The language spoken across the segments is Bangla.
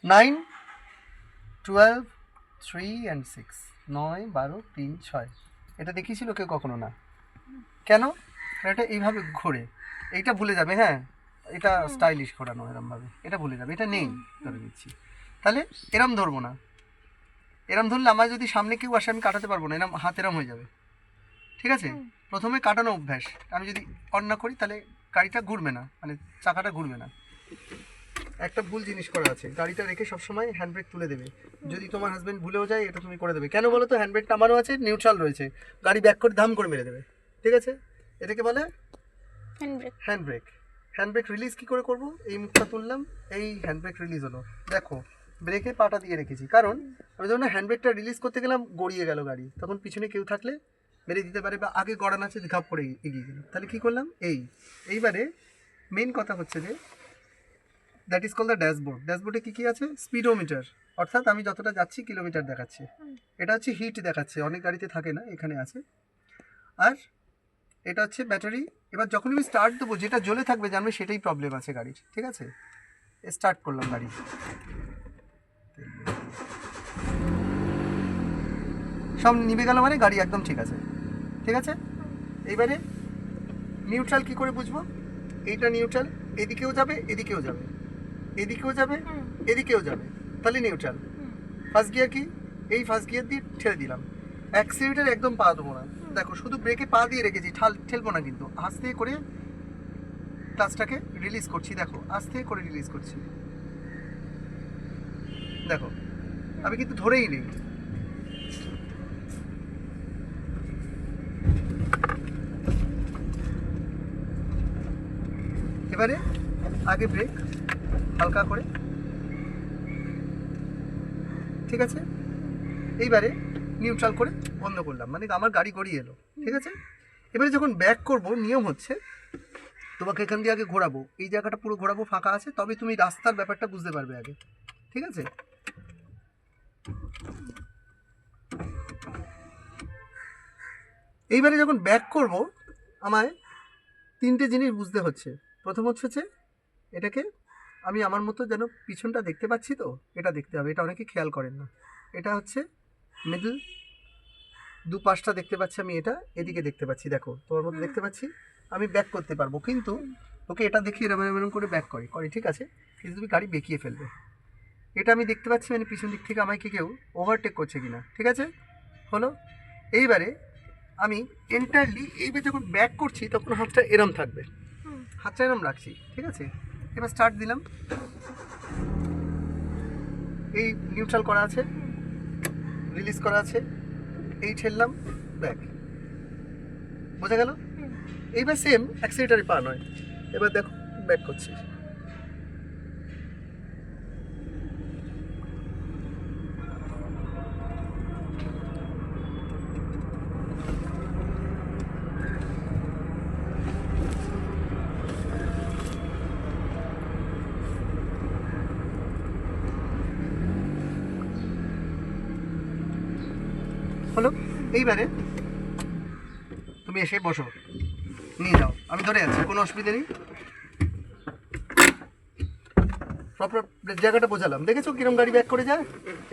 9, 12, 3 and 6, 9, 12, 3, 6। এটা দেখিয়েছিল কেউ কখনো না? কেন? এটা এইভাবে ঘোরে, এইটা ভুলে যাবে। হ্যাঁ, এটা স্টাইলিশ ঘোরানো এরমভাবে, এটা ভুলে যাবে, এটা নেই ধরে দিচ্ছি। তাহলে এরম ধরবো না, এরম ধরলে আমার যদি সামনে কেউ আসে আমি কাটাতে পারবো না, এরম হাত এরম হয়ে যাবে। ঠিক আছে, প্রথমে কাটানো অভ্যাস। আমি যদি অন না করি তাহলে গাড়িটা ঘুরবে না, মানে চাকাটা ঘুরবে না। একটা ভুল জিনিস করা আছে, গাড়িটা রেখে সবসময় হ্যান্ডব্রেক তুলে দেবে। যদি তোমার হাজবেন্ড ভুলেও যায়, এটা তুমি করে দেবে। কেন বলো তো? হ্যান্ডব্রেক নামানো আছে, নিউট্রাল রয়েছে, গাড়ি ব্যাক করে ধাম করে মেরে দেবে। ঠিক আছে, এটাকে বলে হ্যান্ডব্রেক। হ্যান্ডব্রেক রিলিজ কী করে করবো? এই মুখটা তুললাম, এই হ্যান্ডব্রেক রিলিজ হলো। দেখো ব্রেকে পাটা দিয়ে রেখেছি, কারণ আমি যখন হ্যান্ডব্রেকটা রিলিজ করতে গেলাম গড়িয়ে গেল গাড়ি, তখন পিছনে কেউ থাকলে মেরে দিতে পারে, বা আগে গড়ান আছে ঘাপ করে এগিয়ে গেল। তাহলে কী করলাম? এইবারে মেইন কথা হচ্ছে যে that is call the dashboard. ড্যাশবোর্ডে কী কী আছে? স্পিডোমিটার, অর্থাৎ আমি যতটা যাচ্ছি কিলোমিটার দেখাচ্ছে। এটা হচ্ছে হিট দেখাচ্ছে, অনেক গাড়িতে থাকে না, এখানে আছে। আর এটা হচ্ছে ব্যাটারি। এবার যখন আমি স্টার্ট দেবো, যেটা জ্বলে থাকবে জানবে সেটাই প্রবলেম আছে গাড়ির। ঠিক আছে, স্টার্ট করলাম গাড়ি, সব নিভে গেল, মানে গাড়ি একদম ঠিক আছে। ঠিক আছে, এইবারে নিউট্রাল কি করে বুঝবো? এইটা নিউট্রাল, এদিকেও যাবে, এদিকেও যাবে, এদিকেও যাবে, এদিকেও যাবে, তাহলে নিউট্রাল। ফার্স্ট গিয়ার কি? এই ফার্স্ট গিয়ার দিয়ে ঠেলে দিলাম। অ্যাক্সিলেটারে একদম পা দেবো না, দেখো শুধু ব্রেকে পা দিয়ে রেখেছি, ঠেলবো না কিন্তু, আস্তে করে ক্লাচটাকে রিলিজ করছি। দেখো আস্তে করে রিলিজ করছি, দেখো আমি কিন্তু ধরেই নেই। এবারে আগে ব্রেক হালকা করে, ঠিক আছে, এইবারে নিউট্রাল করে বন্ধ করলাম, মানে আমার গাড়ি গড়িয়ে এলো। ঠিক আছে, এবারে যখন ব্যাক করব, নিয়ম হচ্ছে তোমাকে এখান দিয়ে আগে ঘোরাবো, এই জায়গাটা পুরো ঘোরাবো, ফাঁকা আছে, তবে তুমি রাস্তার ব্যাপারটা বুঝতে পারবে আগে। ঠিক আছে, এইবারে যখন ব্যাক করব আমায় তিনটে জিনিস বুঝতে হচ্ছে। প্রথম হচ্ছে এটাকে আমি আমার মতো যেন পিছনটা দেখতে পাচ্ছি, তো এটা দেখতে হবে, এটা অনেকে খেয়াল করেন না। এটা হচ্ছে মিডল, দুপাশটা দেখতে পাচ্ছি আমি, এটা এদিকে দেখতে পাচ্ছি, দেখো তোমার মতো দেখতে পাচ্ছি। আমি ব্যাক করতে পারবো, কিন্তু ওকে এটা দেখি এরম এরম করে ব্যাক করে, ঠিক আছে, কিন্তু তুমি গাড়ি বেঁকিয়ে ফেলবে। এটা আমি দেখতে পাচ্ছি, মানে পিছন দিক থেকে আমাকে কেউ ওভারটেক করছে কিনা। ঠিক আছে, হলো। এইবারে আমি এন্টারলি এইবার যখন ব্যাক করছি তখন হাতটা এরম থাকবে, হাতটা এরম রাখছি। ঠিক আছে, এবার স্টার্ট দিলাম, এই নিউট্রাল করা আছে, রিলিজ করা আছে, এই ঠেললাম, ব্যাক। বোঝা গেল? এইবার সেম অ্যাক্সিলেটারে পা নয়, এবার দেখো ব্যাক করছি। হলো, এইবারে তুমি এসে বসো, নিয়ে যাও, আমি ধরে আছি, কোনো অসুবিধা নেই। প্রপার জায়গাটা বোঝালাম, দেখেছো কিরম গাড়ি ব্যাক করে যায়?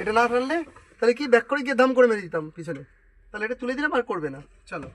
এটা না টানলে তাহলে কি ব্যাক করে গিয়ে দাম করে মেরে দিতাম পিছনে, তাহলে এটা তুলে দিলাম আর করবে না। চলো।